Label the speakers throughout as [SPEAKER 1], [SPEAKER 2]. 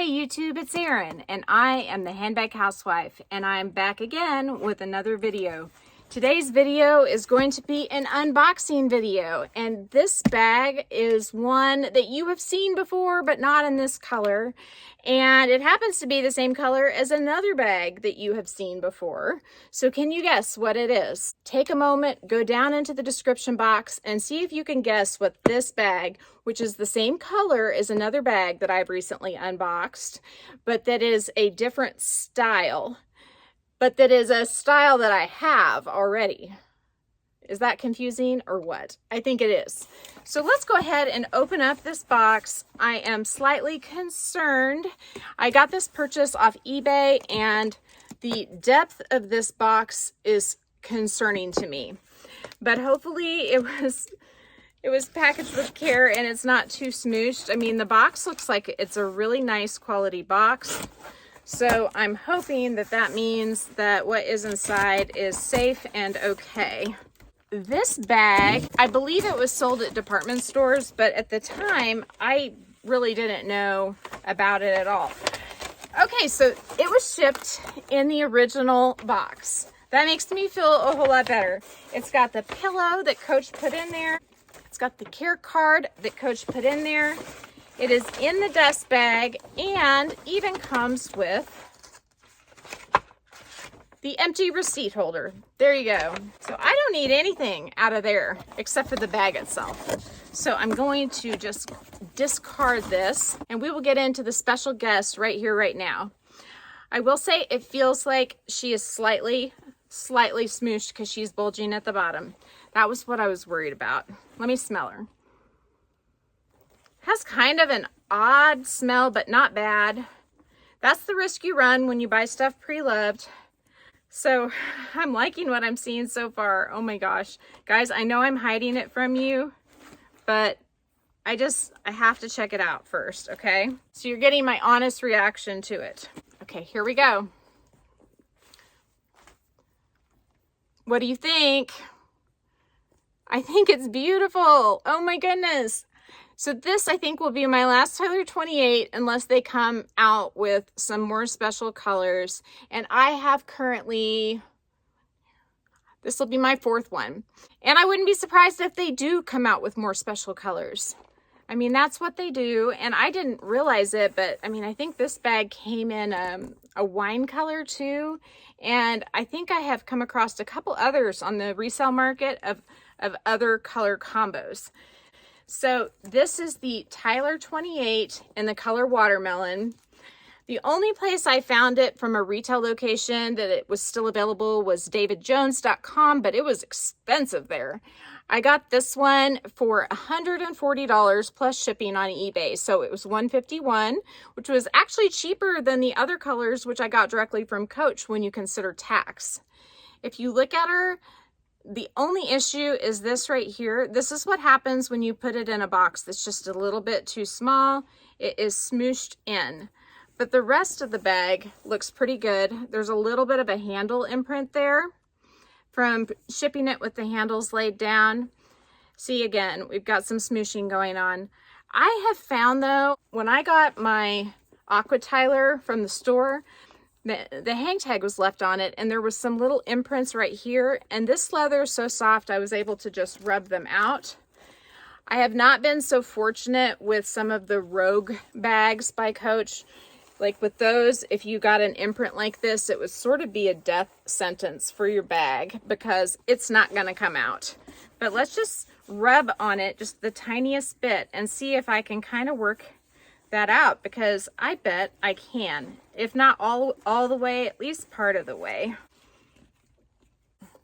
[SPEAKER 1] Hey YouTube, it's Erin, and I am the Handbag Housewife, and I'm back again with another video. Today's video is going to be an unboxing video, and this bag is one that you have seen before, but not in this color. And it happens to be the same color as another bag that you have seen before. So can you guess what it is? Take a moment, go down into the description box and see if you can guess what this bag, which is the same color as another bag that I've recently unboxed, but that is a different style. But that is a style that I have already. Is that confusing or what? I think it is. So let's go ahead and open up this box. I am slightly concerned. I got this purchase off eBay, and the depth of this box is concerning to me. But hopefully it was packaged with care and it's not too smooshed. I mean, the box looks like it's a really nice quality box. So I'm hoping that that means that what is inside is safe and okay. This bag, I believe it was sold at department stores, but at the time, I really didn't know about it at all. Okay, so it was shipped in the original box. That makes me feel a whole lot better. It's got the pillow that Coach put in there. It's got the care card that Coach put in there. It is in the dust bag and even comes with the empty receipt holder. There you go. So I don't need anything out of there except for the bag itself. So I'm going to just discard this and we will get into the special guest right here, right now. I will say it feels like she is slightly smooshed because she's bulging at the bottom. That was what I was worried about. Let me smell her. Has kind of an odd smell, but not bad. That's the risk you run when you buy stuff pre-loved. So I'm liking what I'm seeing so far. Oh my gosh. Guys, I know I'm hiding it from you, but I have to check it out first, okay? So you're getting my honest reaction to it. Okay, here we go. What do you think? I think it's beautiful. Oh my goodness. So this, I think, will be my last Tyler 28 unless they come out with some more special colors. And I have currently, this will be my fourth one. And I wouldn't be surprised if they do come out with more special colors. I mean, that's what they do. And I didn't realize it, but I mean, I think this bag came in a wine color too. And I think I have come across a couple others on the resale market of other color combos. So this is the Tyler 28 in the color watermelon. The only place I found it from a retail location that it was still available was davidjones.com, but it was expensive there. I got this one for $140 plus shipping on eBay. So it was $151, which was actually cheaper than the other colors, which I got directly from Coach when you consider tax. If you look at her, the only issue is this right here. This is what happens when you put it in a box that's just a little bit too small. It is smooshed in. But the rest of the bag looks pretty good. There's a little bit of a handle imprint there from shipping it with the handles laid down. See, again, we've got some smooshing going on. I have found, though, when I got my Aqua Tyler from the store, the hang tag was left on it and there was some little imprints right here, and this leather is so soft I was able to just rub them out. I have not been so fortunate with some of the Rogue bags by Coach. Like with those, if you got an imprint like this, it would sort of be a death sentence for your bag because it's not going to come out. But let's just rub on it just the tiniest bit and see if I can kind of work that out, because I bet I can. If not all the way, at least part of the way.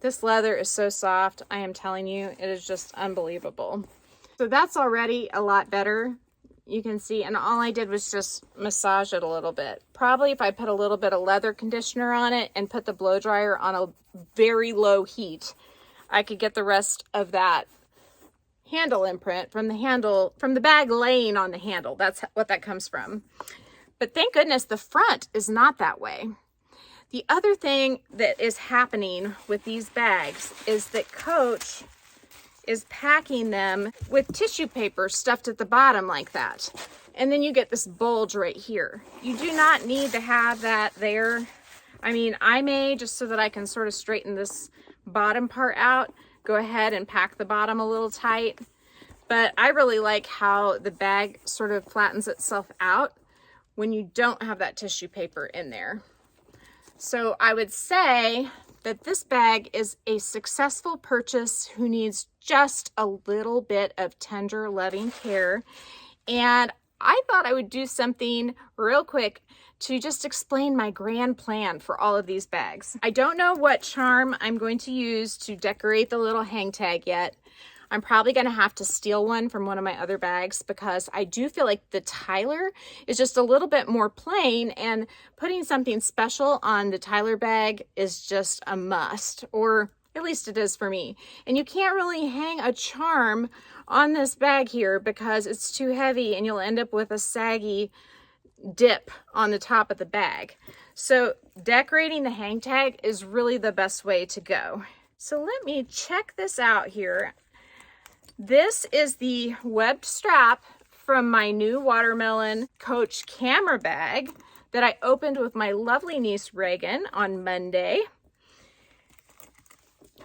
[SPEAKER 1] This leather is so soft, I am telling you, it is just unbelievable. So that's already a lot better. You can see, and all I did was just massage it a little bit. Probably if I put a little bit of leather conditioner on it and put the blow dryer on a very low heat, I could get the rest of that handle imprint from the bag laying on the handle. That's what that comes from. But thank goodness the front is not that way. The other thing that is happening with these bags is that Coach is packing them with tissue paper stuffed at the bottom like that. And then you get this bulge right here. You do not need to have that there. I mean, I may, just so that I can sort of straighten this bottom part out, go ahead and pack the bottom a little tight. But I really like how the bag sort of flattens itself out when you don't have that tissue paper in there. So I would say that this bag is a successful purchase who needs just a little bit of tender, loving care. And I thought I would do something real quick to just explain my grand plan for all of these bags. I don't know what charm I'm going to use to decorate the little hang tag yet. I'm probably going to have to steal one from one of my other bags because I do feel like the Tyler is just a little bit more plain, and putting something special on the Tyler bag is just a must, or at least it is for me. And you can't really hang a charm on this bag here because it's too heavy and you'll end up with a saggy dip on the top of the bag. So decorating the hang tag is really the best way to go. So let me check this out here. This is the webbed strap from my new watermelon Coach camera bag that I opened with my lovely niece Reagan on Monday.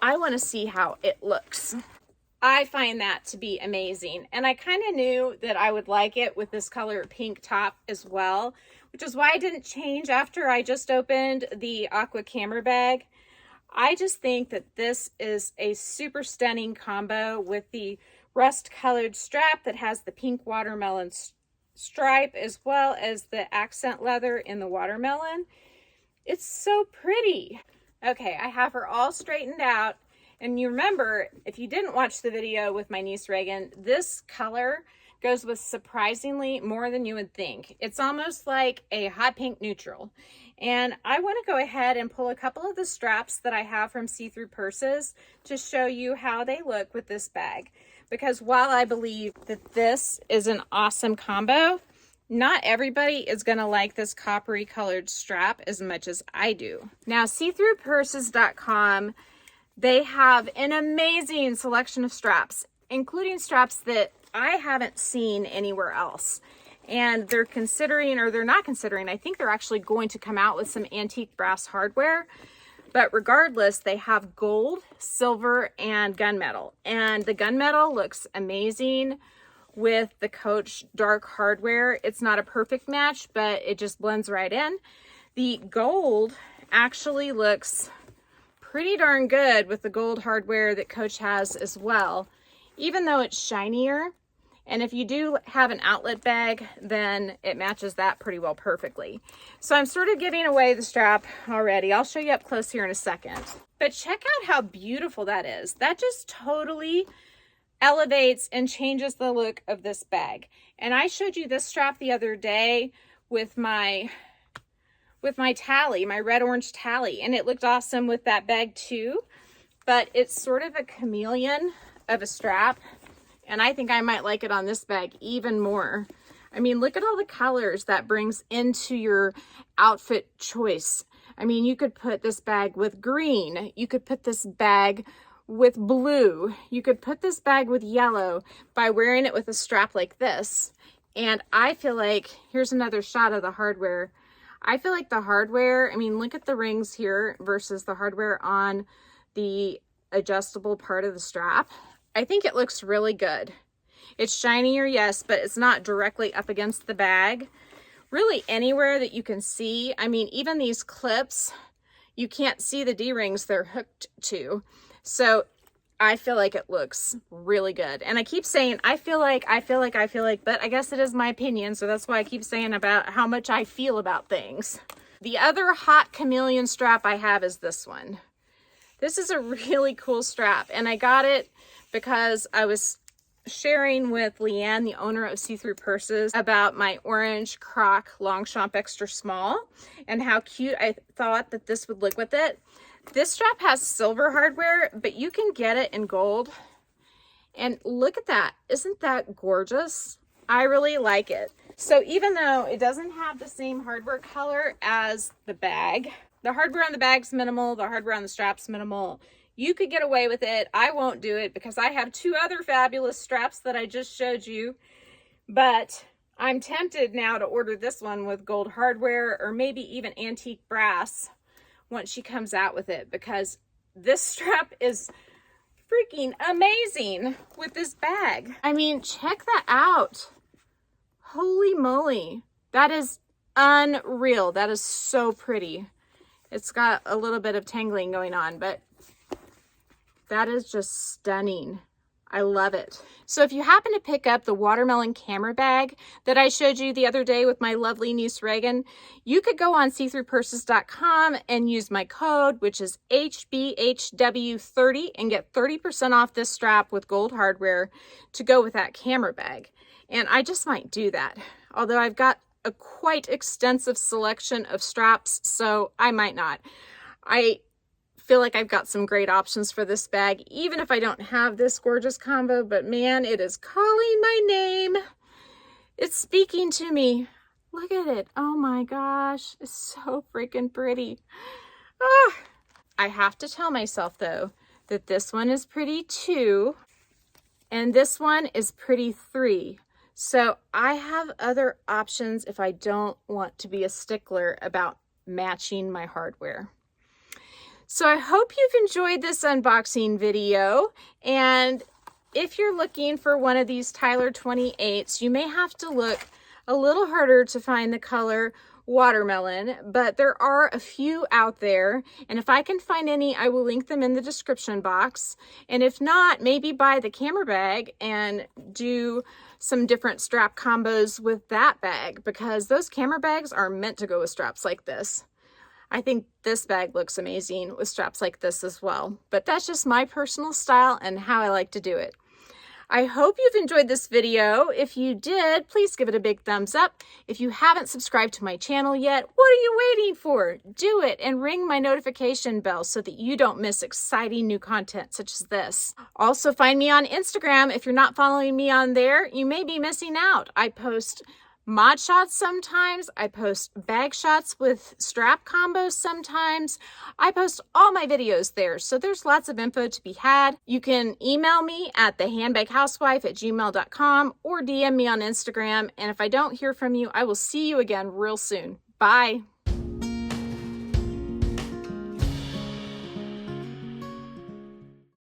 [SPEAKER 1] I want to see how it looks. I find that to be amazing, and I kind of knew that I would like it with this color pink top as well, which is why I didn't change after I just opened the Aqua camera bag. I just think that this is a super stunning combo with the rust colored strap that has the pink watermelon stripe, as well as the accent leather in the watermelon. It's so pretty. Okay, I have her all straightened out. And you remember, if you didn't watch the video with my niece Reagan, this color goes with surprisingly more than you would think. It's almost like a hot pink neutral. And I want to go ahead and pull a couple of the straps that I have from See-Through Purses to show you how they look with this bag. Because while I believe that this is an awesome combo, not everybody is going to like this coppery colored strap as much as I do. Now, seethroughpurses.com, they have an amazing selection of straps, including straps that I haven't seen anywhere else. And they're considering, or they're not considering, I think they're actually going to come out with some antique brass hardware. But regardless, they have gold, silver, and gunmetal. And the gunmetal looks amazing with the Coach dark hardware. It's not a perfect match, but it just blends right in. The gold actually looks pretty darn good with the gold hardware that Coach has as well, even though it's shinier. And if you do have an outlet bag, then it matches that pretty well perfectly. So I'm sort of giving away the strap already. I'll show you up close here in a second. But check out how beautiful that is. That just totally elevates and changes the look of this bag. And I showed you this strap the other day with my tally, my red-orange tally, and it looked awesome with that bag too. But it's sort of a chameleon of a strap, and I think I might like it on this bag even more. I mean, look at all the colors that brings into your outfit choice. I mean, you could put this bag with green. You could put this bag with blue. You could put this bag with yellow by wearing it with a strap like this. And I feel like, here's another shot of the hardware. I feel like the hardware, I mean, look at the rings here versus the hardware on the adjustable part of the strap. I think it looks really good. It's shinier, yes, but it's not directly up against the bag. Really anywhere that you can see. I mean, even these clips, you can't see the D-rings they're hooked to. So I feel like it looks really good. And I keep saying, I feel like, but I guess it is my opinion. So that's why I keep saying about how much I feel about things. The other hot chameleon strap I have is this one. This is a really cool strap, and I got it because I was sharing with Leanne, the owner of See-Through Purses, about my orange croc Longchamp extra small and how cute I thought that this would look with it. This strap has silver hardware, but you can get it in gold. And look at that. Isn't that gorgeous? I really like it. So even though it doesn't have the same hardware color as the bag, the hardware on the bag's minimal, the hardware on the strap's minimal, you could get away with it. I won't do it because I have two other fabulous straps that I just showed you. But I'm tempted now to order this one with gold hardware or maybe even antique brass once she comes out with it, because this strap is freaking amazing with this bag. I mean, check that out. Holy moly. That is unreal. That is so pretty. It's got a little bit of tangling going on, but that is just stunning. I love it. So if you happen to pick up the watermelon camera bag that I showed you the other day with my lovely niece Reagan, you could go on seethroughpurses.com and use my code, which is HBHW30, and get 30% off this strap with gold hardware to go with that camera bag. And I just might do that. Although I've got a quite extensive selection of straps, so I might not. I feel like I've got some great options for this bag, even if I don't have this gorgeous combo, but man, it is calling my name. It's speaking to me. Look at it. Oh my gosh, it's so freaking pretty. Ah. I have to tell myself though, that this one is pretty 2, and this one is pretty 3. So I have other options if I don't want to be a stickler about matching my hardware. So I hope you've enjoyed this unboxing video, and if you're looking for one of these Tyler 28s, you may have to look a little harder to find the color watermelon, but there are a few out there, and if I can find any, I will link them in the description box. And if not, maybe buy the camera bag and do some different strap combos with that bag, because those camera bags are meant to go with straps like this. I think this bag looks amazing with straps like this as well, but that's just my personal style and how I like to do it. I hope you've enjoyed this video. If you did, please give it a big thumbs up. If you haven't subscribed to my channel yet, what are you waiting for? Do it and ring my notification bell so that you don't miss exciting new content such as this. Also, find me on Instagram. If you're not following me on there, you may be missing out. I post mod shots sometimes, I post bag shots with strap combos sometimes. I post all my videos there, so there's lots of info to be had. You can email me at thehandbaghousewife@gmail.com or DM me on Instagram, and if I don't hear from you, I will see you again real soon. Bye.